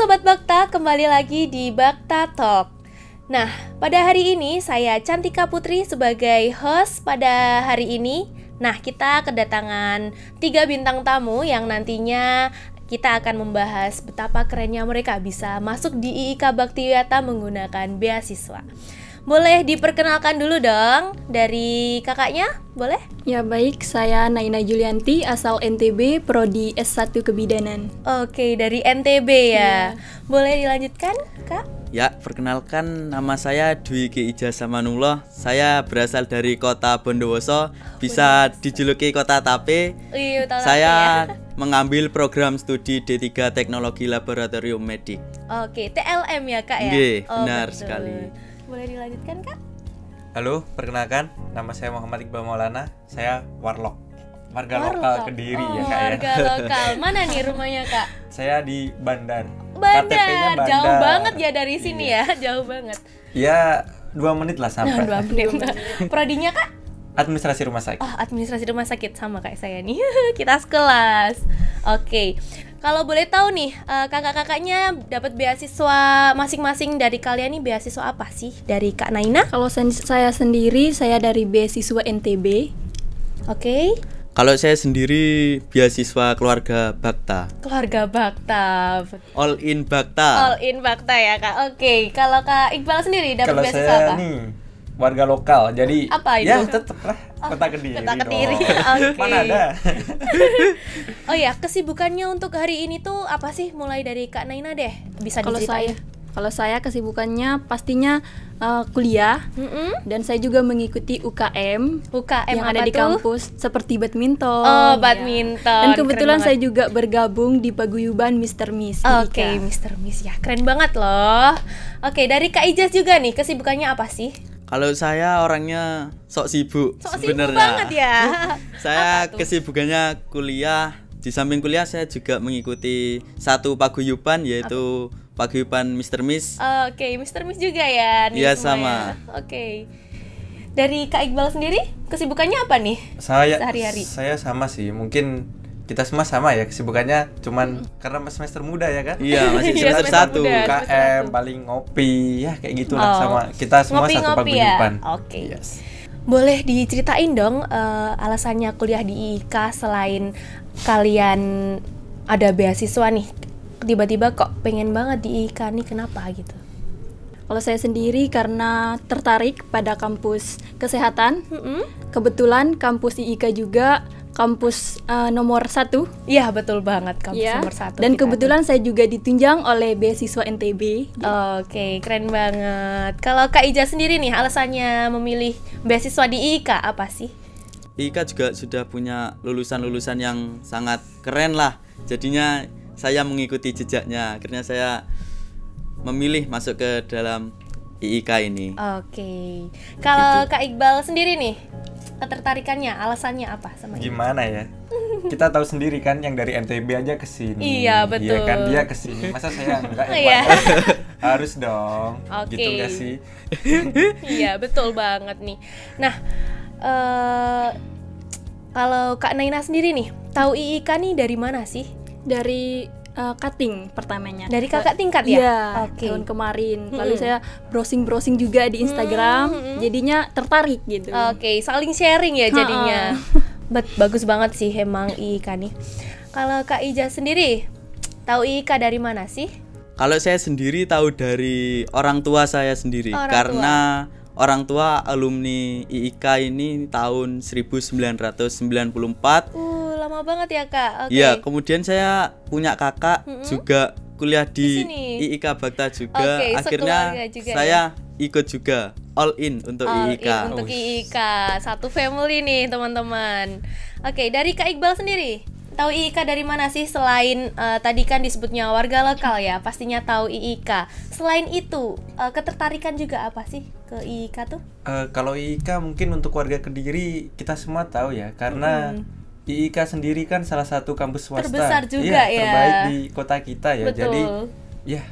Sobat Bakta, kembali lagi di Bakta Talk. Nah, pada hari ini saya Cantika Putri sebagai host pada hari ini. Nah, kita kedatangan 3 bintang tamu yang nantinya kita akan membahas betapa kerennya mereka bisa masuk di IIK Baktiwiyata menggunakan beasiswa. Boleh diperkenalkan dulu dong dari kakaknya, boleh? Ya baik, saya Naina Julianti, asal NTB, Prodi S1 Kebidanan. Oke, dari NTB ya. Boleh dilanjutkan, Kak? Ya, perkenalkan nama saya Dwi Ki Ijaz Samanullah. Saya berasal dari kota Bondowoso, bisa dijuluki kota Tape. Saya mengambil program studi D3 Teknologi Laboratorium Medik. Oke, TLM ya Kak ya? Nggih, benar sekali. Boleh dilanjutkan Kak? Halo, perkenalkan, nama saya Muhammad Iqbal Maulana. Saya warlock, warga lokal Kediri ya Kak ya. Warga lokal, mana nih rumahnya Kak? Saya di Bandar. Bandar, KTP-nya Bandar. Jauh banget ya dari sini ya, jauh banget. Ya, 2 menit lah sampai. 2 menit. Prodinya Kak? Administrasi rumah sakit. Oh, administrasi rumah sakit, sama kayak saya nih. Kita sekelas. Oke. Kalau boleh tahu nih, kakak-kakaknya dapat beasiswa masing-masing dari kalian nih, beasiswa apa sih? Dari Kak Naina? Kalau saya sendiri, saya dari beasiswa NTB. Oke. Kalau saya sendiri beasiswa keluarga Bakta. Keluarga Bakta. All in Bakta. All in Bakta ya Kak. Oke. Kalau Kak Iqbal sendiri dapat Kalau beasiswa saya apa? nih warga lokal, jadi apa itu? ya tetep lah kota Kediri. Kota Kediri. Dong. Oke. Mana ada? Oh ya, kesibukannya untuk hari ini tuh apa sih? Mulai dari Kak Naina deh. Bisa diceritain. Kalau saya kesibukannya pastinya kuliah, dan saya juga mengikuti UKM yang ada di kampus seperti badminton. Oh, badminton. Dan kebetulan saya juga bergabung di paguyuban Mr. Miss. Oke, Mr. Miss ya, keren banget loh. Oke, dari Kak Ijaz juga nih, kesibukannya apa sih? Kalau saya orangnya sok sibuk Sibuk sebenarnya. banget ya. Saya kesibukannya kuliah. Di samping kuliah saya juga mengikuti satu paguyuban, yaitu paguyuban Mr. Miss. Oke, Mr. Miss juga ya. Iya, sama. Oke. Dari Kak Iqbal sendiri, kesibukannya apa nih? Sehari-hari. Saya sama sih, mungkin kita semua sama ya kesibukannya, cuman karena semester muda ya kan? Iya, masih semester 1. KM paling ngopi ya kayak gitulah, sama kita semua satu paguyuban. Ya? Oke. Yes. Boleh diceritain dong alasannya kuliah di IIK selain kalian ada beasiswa nih. Tiba-tiba kok pengen banget di IIK nih, kenapa gitu? Kalau saya sendiri karena tertarik pada kampus kesehatan. Kebetulan kampus IIK juga kampus nomor 1. Iya, betul banget, kampus nomor 1. Dan kebetulan saya juga ditunjang oleh beasiswa NTB. Oke, keren banget. Kalau Kak Ija sendiri nih, alasannya memilih beasiswa di IIK apa sih? IIK juga sudah punya lulusan-lulusan yang sangat keren lah. Jadinya saya mengikuti jejaknya. Akhirnya saya memilih masuk ke dalam IIK ini. Oke. Kalau Kak Iqbal sendiri nih, ketertarikannya, alasannya apa sama ini? Gimana ya? Kita tahu sendiri kan yang dari NTB aja ke sini. Iya, betul. Iya kan, dia ke sini. Masa saya enggak ya? Iya. Harus dong. Oke. Gitu enggak sih? Iya, betul banget nih. Nah, kalau Kak Naina sendiri nih, tahu IIK nih dari mana sih? Dari cutting pertamanya. Dari kakak tingkat ya? Iya, Oke. tahun kemarin. Lalu saya browsing juga di Instagram, jadinya tertarik gitu. Oke, saling sharing ya jadinya. Bagus banget sih emang IIK nih. Kalau Kak Ija sendiri, tahu IIK dari mana sih? Kalau saya sendiri tahu dari orang tua saya sendiri. Karena orang tua alumni IIK ini tahun 1994. Lama banget ya Kak. Iya, kemudian saya punya kakak juga kuliah di IIK Bakta juga. Akhirnya juga saya ikut juga all in untuk IIK. Untuk IIK, satu family nih teman-teman. Oke, dari Kak Iqbal sendiri, tahu IIK dari mana sih selain tadi kan disebutnya warga lokal ya, pastinya tahu IIK. Selain itu, ketertarikan juga apa sih ke IIK tuh? Kalau IIK mungkin untuk warga Kediri kita semua tahu ya, karena IIK sendiri kan salah satu kampus swasta terbesar juga ya, terbaik di kota kita ya. Betul. Jadi ya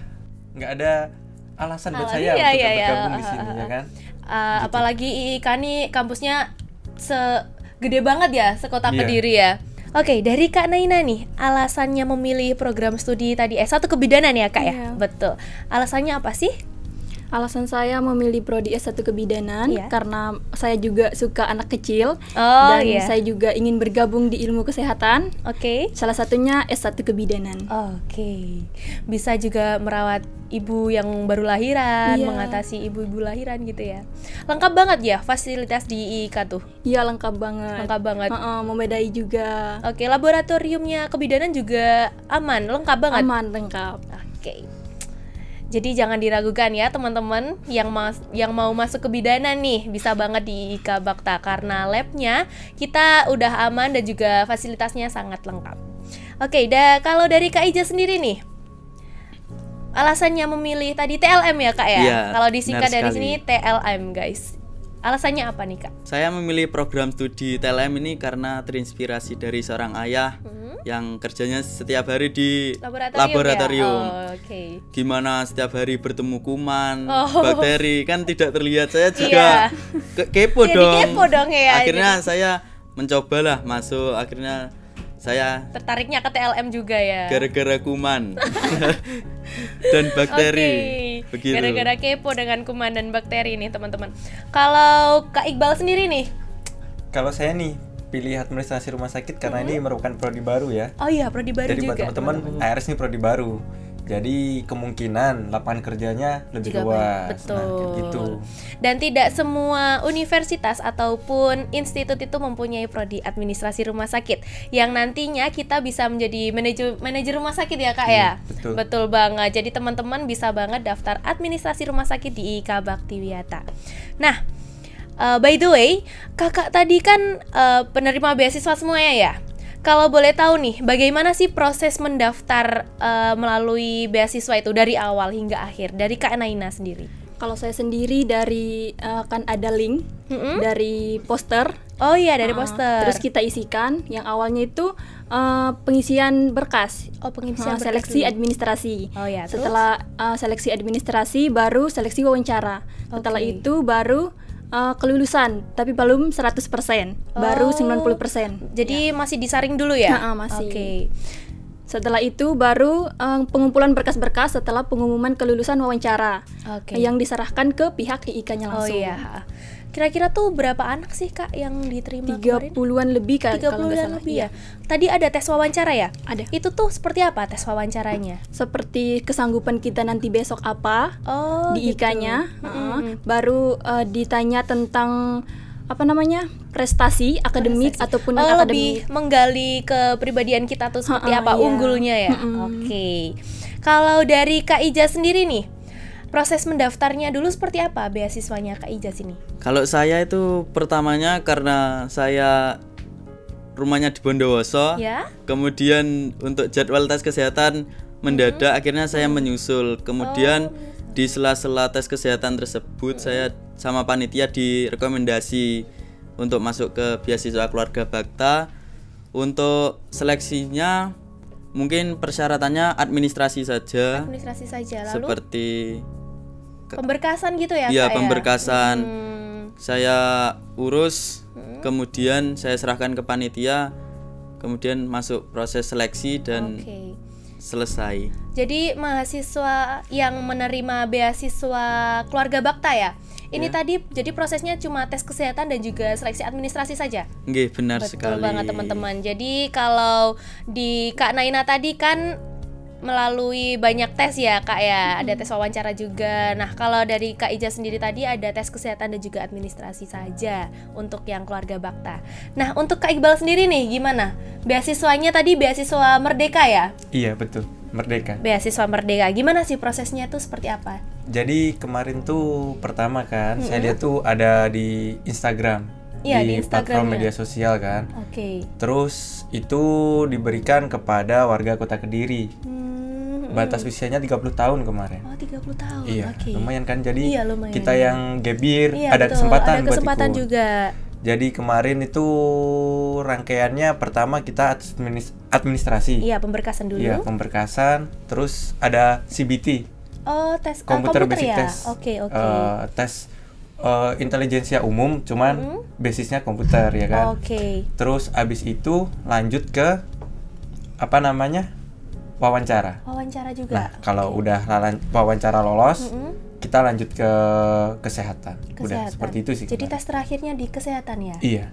nggak ada alasan buat saya untuk bergabung di sini ya kan. Gitu. Apalagi IIK nih kampusnya segede banget ya, sekota Kediri ya. Oke, dari Kak Naina nih, alasannya memilih program studi tadi S1 kebidanan ya Kak ya? Iya. Betul. Alasannya apa sih? Alasan saya memilih prodi S1 kebidanan Iya. karena saya juga suka anak kecil Oh, dan iya. saya juga ingin bergabung di ilmu kesehatan. Oke. Salah satunya S1 kebidanan. Oke. Bisa juga merawat ibu yang baru lahiran, Iya. mengatasi ibu-ibu lahiran gitu ya. Lengkap banget ya fasilitas di IIK tuh. Iya, lengkap banget. Lengkap banget. Memadai juga. Oke, laboratoriumnya kebidanan juga aman, lengkap banget. Aman, lengkap. Oke. Jadi jangan diragukan ya teman-teman yang mau masuk kebidanan nih, bisa banget di IK Bakta karena labnya kita udah aman dan juga fasilitasnya sangat lengkap. Oke, kalau dari Kak Ija sendiri nih, alasannya memilih tadi TLM ya Kak ya? Iya, Kalau disingkat benar dari sekali. sini TLM guys. Alasannya apa nih Kak? Saya memilih program studi TLM ini karena terinspirasi dari seorang ayah yang kerjanya setiap hari di laboratorium. Ya? Oh, oke. Gimana setiap hari bertemu kuman, Oh. bakteri, kan tidak terlihat. Saya juga kepo Jadi dong. kepo dong ya. Akhirnya saya mencobalah masuk, akhirnya saya Tertariknya ke TLM juga ya. gara-gara kuman dan bakteri. Oke. Begitu. Gara-gara kepo dengan kuman dan bakteri nih teman-teman. Kalau Kak Iqbal sendiri nih, Kalau saya nih pilih administrasi rumah sakit karena ini merupakan prodi baru ya. oh iya prodi baru Jadi buat juga. teman-teman ARS ini prodi baru. Jadi kemungkinan lapangan kerjanya lebih Juga luas. banyak. Betul. Nah, kayak gitu. Dan tidak semua universitas ataupun institut itu mempunyai prodi administrasi rumah sakit yang nantinya kita bisa menjadi manajer rumah sakit ya Kak ya. Betul. Betul banget. Jadi teman-teman bisa banget daftar administrasi rumah sakit di IK Baktiwiata. Nah, by the way, kakak tadi kan penerima beasiswa semuanya ya. Kalau boleh tahu nih, bagaimana sih proses mendaftar melalui beasiswa itu dari awal hingga akhir dari Kak Naina sendiri? Kalau saya sendiri dari kan ada link dari poster. Oh iya, dari poster. Terus kita isikan yang awalnya itu pengisian berkas. Oh, pengisian berkas seleksi dulu. administrasi. Oh ya, terus? Setelah seleksi administrasi baru seleksi wawancara. Setelah Oke. itu baru kelulusan, tapi belum 100%, baru 90%. Jadi masih disaring dulu ya? Masih. Oke. Setelah itu baru pengumpulan berkas-berkas setelah pengumuman kelulusan wawancara Oke. yang diserahkan ke pihak IIK-nya Oh langsung. iya. Kira-kira tuh berapa anak sih Kak yang diterima kemarin? 30-an lebih kan 30-an kalau nggak salah. lebih Iya. ya. Tadi ada tes wawancara ya? Ada. Itu tuh seperti apa tes wawancaranya? Seperti kesanggupan kita nanti besok apa Oh, di gitu. IK-nya, baru ditanya tentang apa namanya prestasi akademik ataupun non Oh, akademik. lebih menggali kepribadian kita tuh seperti apa iya. unggulnya ya. Oke. Kalau dari Kak Ija sendiri nih, proses mendaftarnya dulu seperti apa beasiswanya Kak Ija sini? Kalau saya itu pertamanya karena saya rumahnya di Bondowoso, Ya. kemudian untuk jadwal tes kesehatan mendadak, akhirnya saya menyusul. Kemudian di sela-sela tes kesehatan tersebut saya sama panitia direkomendasi untuk masuk ke beasiswa keluarga Bakta. Untuk seleksinya mungkin persyaratannya administrasi saja, Administrasi saja lalu seperti pemberkasan gitu ya ya Kak ya? pemberkasan. Saya urus, kemudian saya serahkan ke panitia, kemudian masuk proses seleksi dan Oke. selesai. Jadi mahasiswa yang menerima beasiswa keluarga Bakta ya? Ini tadi jadi prosesnya cuma tes kesehatan dan juga seleksi administrasi saja? Nggih, benar Betul sekali. banget teman-teman. Jadi kalau di Kak Naina tadi kan melalui banyak tes ya Kak ya, ada tes wawancara juga. Nah kalau dari Kak Ija sendiri tadi ada tes kesehatan dan juga administrasi saja untuk yang keluarga Bakta. Nah untuk Kak Iqbal sendiri nih gimana? Beasiswanya tadi beasiswa Merdeka ya? Iya, betul. Merdeka. Beasiswa Merdeka, gimana sih prosesnya tuh seperti apa? Jadi kemarin tuh pertama kan saya lihat tuh ada di Instagram. Iya, di platform Instagramnya. media sosial kan. Oke. Terus itu diberikan kepada warga Kota Kediri. Batas usianya 30 tahun kemarin. Oh 30 tahun, Iya, oke. lumayan kan. Jadi Iya, lumayan. kita yang gebir Iya, ada betul. kesempatan Ada buat kesempatan ikut. juga. Jadi kemarin itu rangkaiannya pertama kita administrasi. Iya, pemberkasan dulu. Iya, pemberkasan. Terus ada CBT, Oh, tes komputer basic ya? test. Oke. Tes intelijensia umum, cuman basisnya komputer ya kan. Terus abis itu lanjut ke wawancara. Wawancara juga. Nah, kalau udah wawancara lolos, kita lanjut ke kesehatan. Udah seperti itu sih. Jadi tes terakhirnya di kesehatan ya? Iya.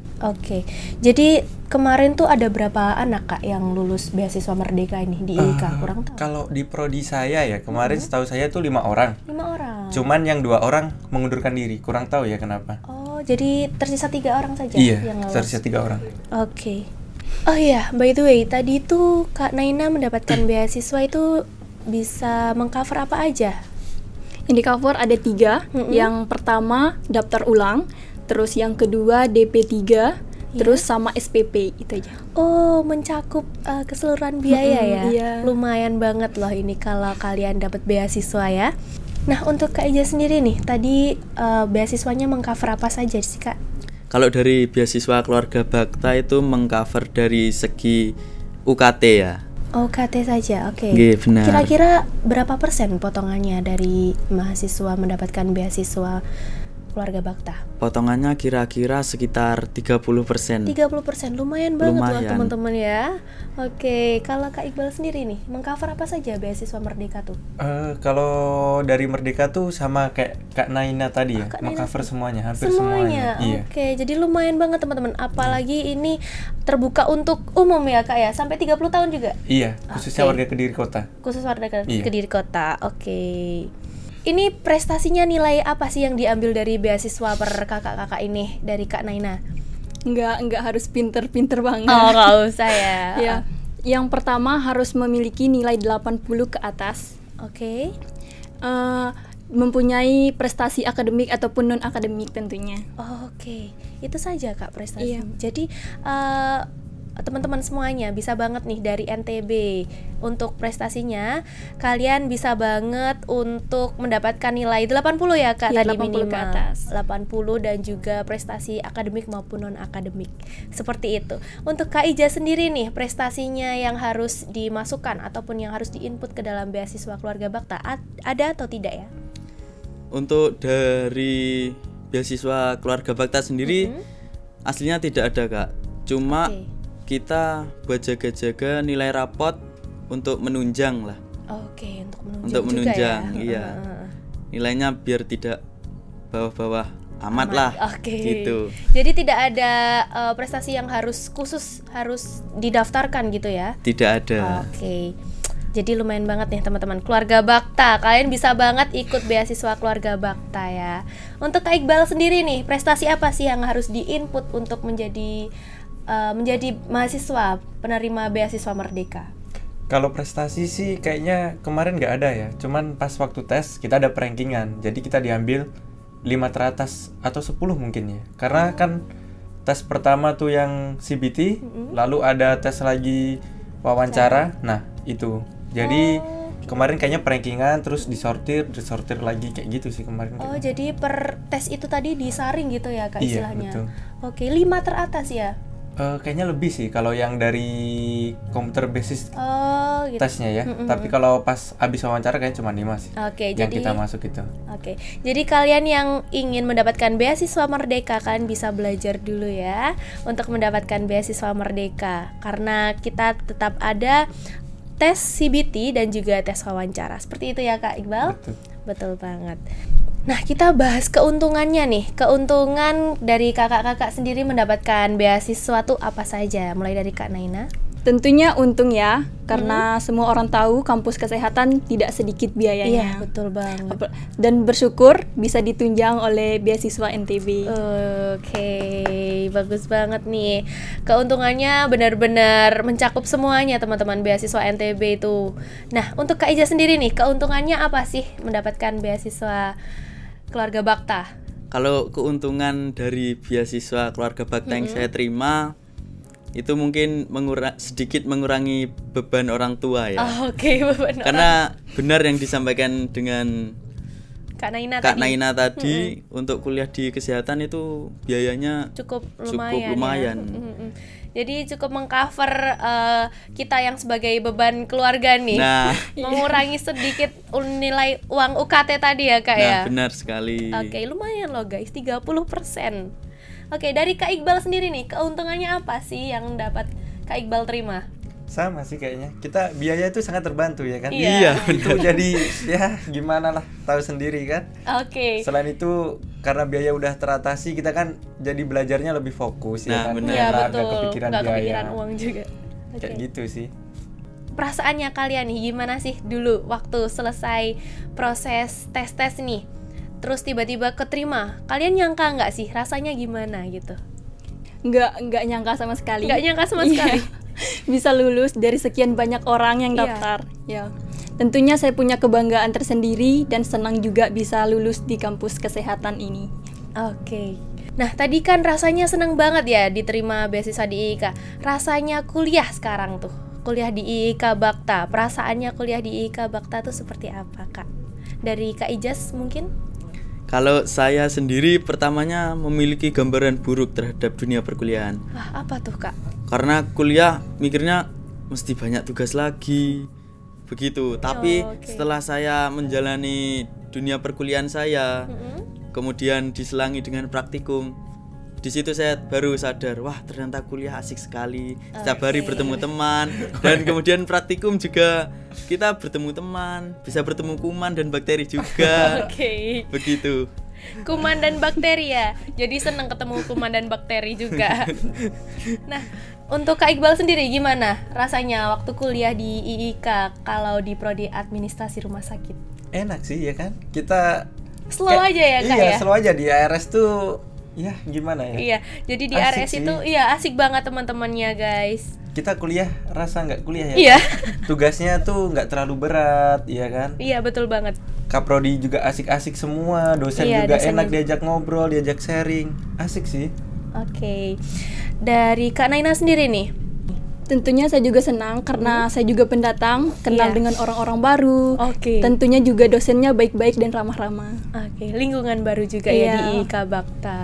Jadi kemarin tuh ada berapa anak Kak yang lulus beasiswa Merdeka ini di IIKA? Kurang tahu. Kalau di prodi saya ya kemarin setahu saya tuh 5 orang. 5 orang. Cuman yang 2 orang mengundurkan diri. Kurang tahu ya kenapa. Oh, jadi tersisa 3 orang saja yang lolos. Iya, tersisa 3 orang. Oh iya, by the way, tadi tuh Kak Naina mendapatkan beasiswa itu bisa mengcover apa aja? Yang di cover ada 3. Yang pertama daftar ulang, terus yang kedua DP3, terus sama SPP, itu aja. Oh, mencakup keseluruhan biaya ya? Iya. Lumayan banget loh ini kalau kalian dapat beasiswa ya. Nah, untuk Kak Ija sendiri nih, tadi beasiswanya mengcover apa saja sih Kak? Kalau dari beasiswa keluarga Bakta itu mengcover dari segi UKT ya. UKT saja, oke. Benar. Kira-kira berapa persen potongannya dari mahasiswa mendapatkan beasiswa keluarga Bakta? Potongannya kira-kira sekitar 30%. 30%, lumayan banget loh teman-teman ya. Oke, kalau Kak Iqbal sendiri nih, mengcover apa saja beasiswa Merdeka tuh? Kalau dari Merdeka tuh sama kayak Kak Naina tadi ya, mengcover semuanya, hampir semuanya. Oke, jadi lumayan banget teman-teman. Apalagi ini terbuka untuk umum ya Kak ya, sampai 30 tahun juga? Iya, khususnya warga Kediri Kota. Khusus warga Kediri Kota, oke. Ini prestasinya nilai apa sih yang diambil dari beasiswa per kakak-kakak ini dari Kak Naina? Enggak harus pinter-pinter banget. Oh, nggak usah ya. Ya. Yang pertama harus memiliki nilai 80 ke atas. Oke. Mempunyai prestasi akademik ataupun non akademik tentunya. Oke. Itu saja Kak prestasi. Iya. Jadi teman-teman semuanya bisa banget nih dari NTB untuk prestasinya kalian bisa banget untuk mendapatkan nilai 80 ya Kak, ya, tadi 80 minimal ke atas. 80 dan juga prestasi akademik maupun non akademik seperti itu. Untuk Kak Ija sendiri nih, prestasinya yang harus dimasukkan ataupun yang harus diinput ke dalam beasiswa keluarga Bakta ada atau tidak ya? Untuk dari beasiswa keluarga Bakta sendiri aslinya tidak ada Kak, cuma kita buat jaga-jaga nilai rapot untuk menunjang lah. Oke, untuk menunjang juga ya? Iya. Nilainya biar tidak bawah-bawah amat lah. Gitu. Jadi tidak ada prestasi yang harus didaftarkan gitu ya? Tidak ada. Jadi lumayan banget nih teman-teman keluarga Bakta, kalian bisa banget ikut beasiswa keluarga Bakta ya. Untuk Kak Iqbal sendiri nih, prestasi apa sih yang harus diinput untuk menjadi mahasiswa penerima beasiswa Merdeka? Kalau prestasi sih kayaknya kemarin nggak ada ya, cuman pas waktu tes kita ada perankingan, jadi kita diambil 5 teratas atau 10 mungkin ya, karena kan tes pertama tuh yang CBT, lalu ada tes lagi wawancara, nah itu, jadi kemarin kayaknya perankingan terus disortir lagi kayak gitu sih kemarin. Jadi per tes itu tadi disaring gitu ya Kak istilahnya? Iya, betul. Oke, 5 teratas ya? Kayaknya lebih sih kalau yang dari komputer basis gitu. tesnya ya. Tapi kalau pas abis wawancara kayaknya cuma 5 sih. Yang kita masuk itu. Jadi kalian yang ingin mendapatkan beasiswa Merdeka, kalian bisa belajar dulu ya untuk mendapatkan beasiswa Merdeka. Karena kita tetap ada tes CBT dan juga tes wawancara. Seperti itu ya Kak Iqbal? Betul banget. Nah, kita bahas keuntungannya nih. Keuntungan dari kakak-kakak sendiri mendapatkan beasiswa tuh apa saja? Mulai dari Kak Naina. Tentunya untung ya, karena semua orang tahu kampus kesehatan tidak sedikit biayanya. Iya, betul banget. Dan bersyukur bisa ditunjang oleh beasiswa NTB. Oke, bagus banget nih. Keuntungannya benar-benar mencakup semuanya teman-teman beasiswa NTB itu. Nah, untuk Kak Ija sendiri nih, keuntungannya apa sih mendapatkan beasiswa keluarga Bakta? Kalau keuntungan dari beasiswa keluarga Bakta yang saya terima itu mungkin sedikit mengurangi beban orang tua ya. Beban. Karena benar yang disampaikan dengan Kak Naina tadi untuk kuliah di kesehatan itu biayanya cukup lumayan. Ya. Jadi cukup mengcover kita yang sebagai beban keluarga nih. Nah, mengurangi sedikit nilai uang UKT tadi ya Kak ya. nah benar sekali. Oke, lumayan loh guys, 30%. Oke, dari Kak Iqbal sendiri nih, keuntungannya apa sih yang dapat Kak Iqbal terima? Sama sih kayaknya, kita biaya itu sangat terbantu ya kan. Iya, itu jadi ya gimana lah, tahu sendiri kan. Oke. Selain itu karena biaya udah teratasi, kita kan jadi belajarnya lebih fokus ya Nah, kan. benar. Iya Nggak betul, kepikiran nggak biaya kepikiran uang juga. kayak Oke. gitu sih. Perasaannya kalian nih gimana sih dulu waktu selesai proses tes nih, terus tiba-tiba keterima, kalian nyangka nggak sih rasanya gimana gitu? Nggak nyangka sama sekali. Nggak nyangka sama Iya. sekali. Bisa lulus dari sekian banyak orang yang Iya. daftar. Ya. Tentunya saya punya kebanggaan tersendiri dan senang juga bisa lulus di kampus kesehatan ini. Oke. Nah, tadi kan rasanya seneng banget ya diterima beasiswa di IIK. Rasanya kuliah sekarang tuh, kuliah di IIK Bakta. Perasaannya kuliah di IIK Bakta tuh seperti apa, Kak? Dari Kak Ijaz mungkin? Kalau saya sendiri pertamanya memiliki gambaran buruk terhadap dunia perkuliahan. Wah, apa tuh, Kak? Karena kuliah mikirnya mesti banyak tugas lagi. Begitu. Tapi oke. setelah saya menjalani dunia perkuliahan saya, kemudian diselangi dengan praktikum, di situ saya baru sadar, wah ternyata kuliah asik sekali. Setiap hari Oke. bertemu teman, dan kemudian praktikum juga kita bertemu teman, bisa bertemu kuman dan bakteri juga. Oke. Begitu. Kuman dan bakteri ya. Jadi seneng ketemu kuman dan bakteri juga. Nah, untuk Kak Iqbal sendiri gimana rasanya waktu kuliah di IIK kalau di prodi administrasi rumah sakit? Enak sih ya kan. Kita Slow aja ya, Kak iya, ya? slow aja di ARS tuh ya gimana ya. Iya, jadi di Asik RS sih. itu iya asik banget teman-temannya guys. Kita kuliah rasa nggak kuliah ya. Iya. Tugasnya tuh nggak terlalu berat, iya kan. Iya betul banget. Kaprodi juga asik-asik semua, dosen Iya, juga dosennya enak juga. diajak ngobrol, diajak sharing, asik sih. Oke. Dari Kak Naina sendiri nih. Tentunya saya juga senang karena saya juga pendatang, kenal Iya. dengan orang-orang baru. Oke. Tentunya juga dosennya baik-baik dan ramah-ramah. Oke, lingkungan baru juga ya Iya. di IIK Bakta.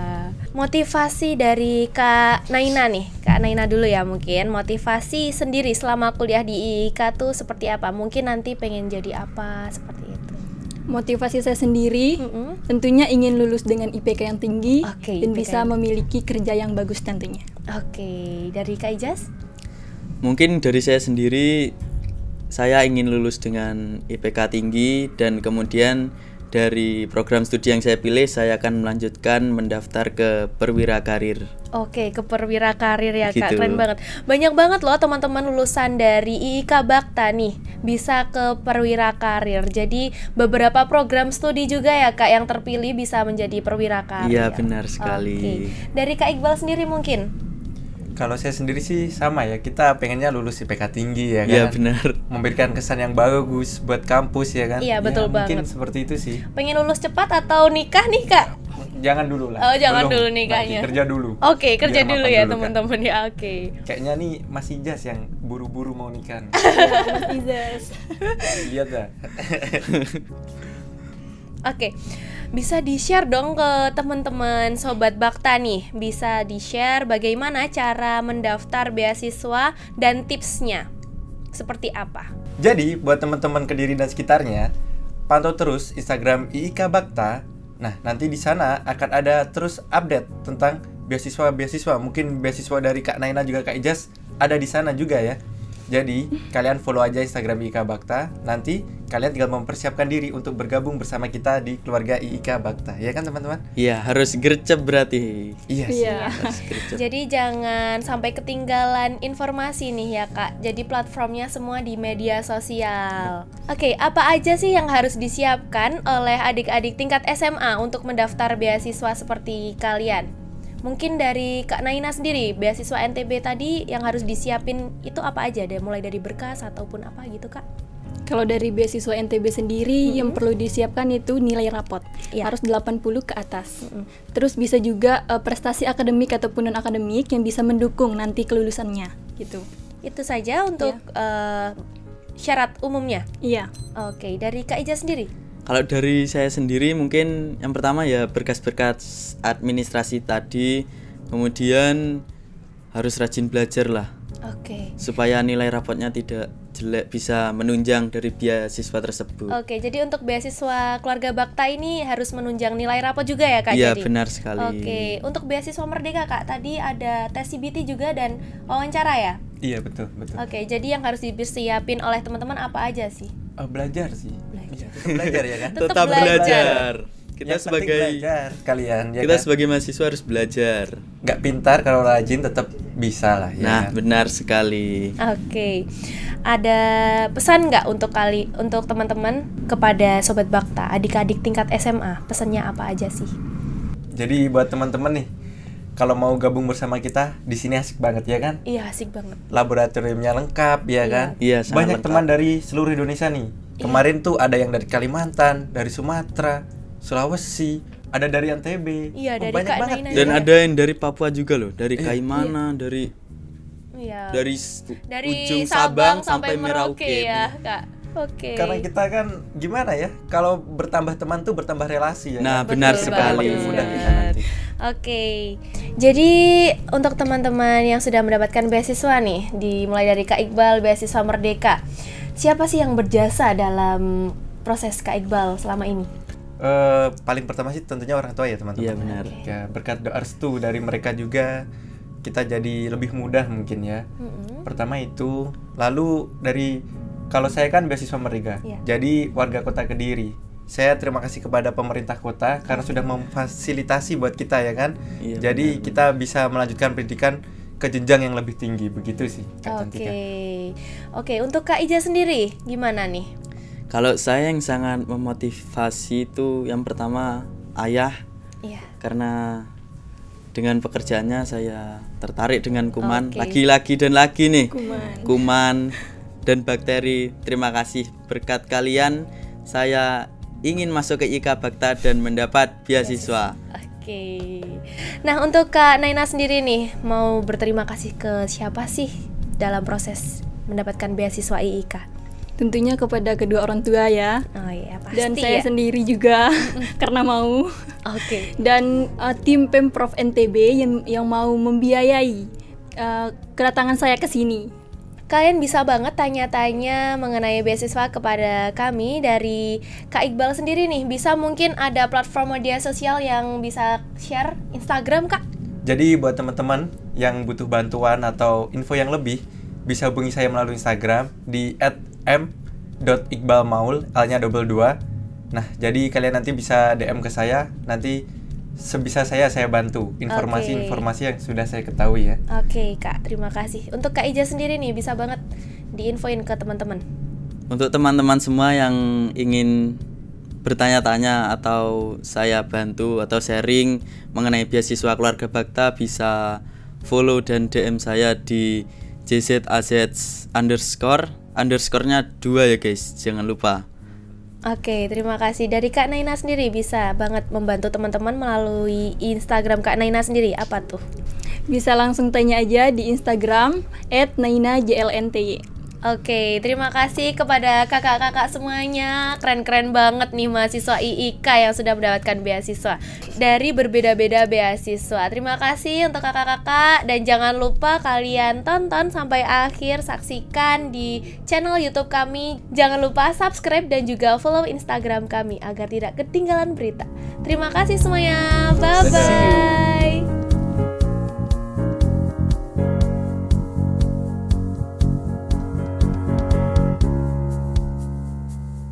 Motivasi dari Kak Naina nih, Kak Naina dulu ya mungkin. Motivasi sendiri selama kuliah di IIK tuh seperti apa? Mungkin nanti pengen jadi apa seperti itu. Motivasi saya sendiri Mm-mm. tentunya ingin lulus dengan IPK yang tinggi Oke, dan IPK bisa yang- memiliki kerja yang bagus tentunya. Oke, dari Kak Ijaz? Mungkin dari saya sendiri, saya ingin lulus dengan IPK tinggi, dan kemudian dari program studi yang saya pilih, saya akan melanjutkan mendaftar ke perwira karir. Oke, ke perwira karir ya Kak, Gitu. keren banget. Banyak banget loh teman-teman lulusan dari IIK Bakta nih bisa ke perwira karir. Jadi beberapa program studi juga ya Kak yang terpilih bisa menjadi perwira karir. Iya, benar sekali. Oke. Dari Kak Iqbal sendiri mungkin? Kalau saya sendiri sih sama ya, kita pengennya lulus IPK tinggi ya kan. Iya, benar. Memberikan kesan yang bagus buat kampus ya kan. Iya, betul mungkin banget. seperti itu sih. Pengen lulus cepat atau nikah nih Kak? Jangan dulu lah. Oh, jangan Belum. dulu nikahnya. Nanti kerja dulu. Oke, kerja Biar dulu mapan ya dulu, kan. teman-teman ya. Oke. Kayaknya nih masih Jas yang buru-buru mau nikah. Lihat dah. Oke, bisa di-share dong ke teman-teman Sobat Bakta nih. Bisa di-share bagaimana cara mendaftar beasiswa dan tipsnya. Seperti apa? Jadi buat teman-teman Kediri dan sekitarnya, pantau terus Instagram IIK Bakta. Nah, nanti di sana akan ada terus update tentang beasiswa-beasiswa. Mungkin beasiswa dari Kak Naina juga Kak Ijaz ada di sana juga ya. Jadi, kalian follow aja Instagram IIK Bakta. Nanti kalian tinggal mempersiapkan diri untuk bergabung bersama kita di keluarga IIK Bakta. Ya kan, teman-teman? Iya, harus gercep berarti. Iya sih. Iya. Harus gercep. Jadi jangan sampai ketinggalan informasi nih ya Kak. Jadi platformnya semua di media sosial. Oke, apa aja sih yang harus disiapkan oleh adik-adik tingkat SMA untuk mendaftar beasiswa seperti kalian? Mungkin dari Kak Naina sendiri, beasiswa NTB tadi yang harus disiapin itu apa aja deh? Mulai dari berkas ataupun apa gitu Kak? Kalau dari beasiswa NTB sendiri yang perlu disiapkan itu nilai rapot. Iya. Harus 80 ke atas. Terus bisa juga prestasi akademik ataupun non akademik yang bisa mendukung nanti kelulusannya gitu. Itu saja untuk syarat umumnya. Iya. Oke, dari Kak Ija sendiri? Kalau dari saya sendiri mungkin yang pertama ya berkas-berkas administrasi tadi, kemudian harus rajin belajar lah. Oke. Supaya nilai rapotnya tidak jelek, bisa menunjang dari beasiswa tersebut. Oke, jadi untuk beasiswa keluarga Bakta ini harus menunjang nilai rapot juga ya Kak? Iya, jadi? benar sekali. Oke, untuk beasiswa Merdeka Kak, tadi ada tes CBT juga dan wawancara ya? Iya, betul. Oke, jadi yang harus disiapin oleh teman-teman apa aja sih? Belajar sih. Belajar. Belajar ya kan? Tetap belajar. Kita Yang penting belajar kalian ya kita kan? sebagai mahasiswa harus belajar. Nggak pintar kalau rajin tetap bisa lah ya. Nah, kan? benar sekali. Oke, ada pesan nggak untuk teman-teman kepada Sobat Bakta, adik-adik tingkat SMA, pesannya apa aja sih? Jadi buat teman-teman nih, kalau mau gabung bersama kita di sini asik banget ya kan? Iya, asik banget. Laboratoriumnya lengkap ya kan? Iya, sangat Banyak lengkap. teman dari seluruh Indonesia nih. Kemarin tuh ada yang dari Kalimantan, dari Sumatera, Sulawesi, ada dari NTB. Iya, dari banyak Kak banget. Naina Dan juga. ada yang dari Papua juga loh, dari Kaimana, dari Iya. dari ujung Sabang sampai Merauke ya, Kak. Oke. Karena kita kan gimana ya? Kalau bertambah teman tuh bertambah relasi ya. Nah, kan? benar Betul sekali. Makin mudah kita banget. nanti. Oke, jadi untuk teman-teman yang sudah mendapatkan beasiswa nih, mulai dari Kak Iqbal, beasiswa Merdeka, siapa sih yang berjasa dalam proses Kak Iqbal selama ini? Paling pertama sih tentunya orang tua ya teman-teman. Iya, benar. Ya, berkat doa restu dari mereka juga kita jadi lebih mudah mungkin ya. Pertama itu, lalu dari kalau saya kan beasiswa Merdeka, Iya. jadi warga kota Kediri. Saya terima kasih kepada pemerintah kota karena sudah memfasilitasi buat kita ya kan. Iya, Jadi kita bisa melanjutkan pendidikan ke jenjang yang lebih tinggi, begitu sih Kak Cantika. Oke, untuk Kak Ija sendiri gimana nih? Kalau saya yang sangat memotivasi itu yang pertama ayah, Iya. karena dengan pekerjaannya saya tertarik dengan kuman, Oke. lagi dan lagi nih. Kuman. Kuman dan bakteri. Terima kasih berkat kalian saya ingin masuk ke IK Bakta dan mendapat beasiswa. Oke. Nah, untuk Kak Naina sendiri nih, mau berterima kasih ke siapa sih dalam proses mendapatkan beasiswa IIK? Tentunya kepada kedua orang tua ya. Oh iya, pasti Dan saya ya. sendiri juga karena mau. Oke. Dan tim Pemprov NTB yang mau membiayai kedatangan saya ke sini. Kalian bisa banget tanya-tanya mengenai beasiswa kepada kami dari Kak Iqbal sendiri nih. Bisa mungkin ada platform media sosial yang bisa share, Instagram Kak? Jadi buat teman-teman yang butuh bantuan atau info yang lebih, bisa hubungi saya melalui Instagram di @m.iqbalmaul, L-nya double 2. Nah, jadi kalian nanti bisa DM ke saya, nanti sebisa saya bantu informasi-informasi yang sudah saya ketahui ya. Oke Kak, terima kasih. Untuk Kak Ija sendiri nih, bisa banget diinfoin ke teman-teman. Untuk teman-teman semua yang ingin bertanya-tanya atau saya bantu atau sharing mengenai beasiswa keluarga Bakta, bisa follow dan DM saya di JZAZ__nya 2 ya guys, jangan lupa. Oke, terima kasih. Dari Kak Naina sendiri bisa banget membantu teman-teman melalui Instagram Kak Naina sendiri, apa tuh? Bisa langsung tanya aja di Instagram @nainajlnty. Oke, terima kasih kepada kakak-kakak semuanya. Keren-keren banget nih mahasiswa IIK yang sudah mendapatkan beasiswa dari berbeda-beda beasiswa. Terima kasih untuk kakak-kakak. Dan jangan lupa kalian tonton sampai akhir, saksikan di channel YouTube kami. Jangan lupa subscribe dan juga follow Instagram kami agar tidak ketinggalan berita. Terima kasih semuanya. Bye-bye.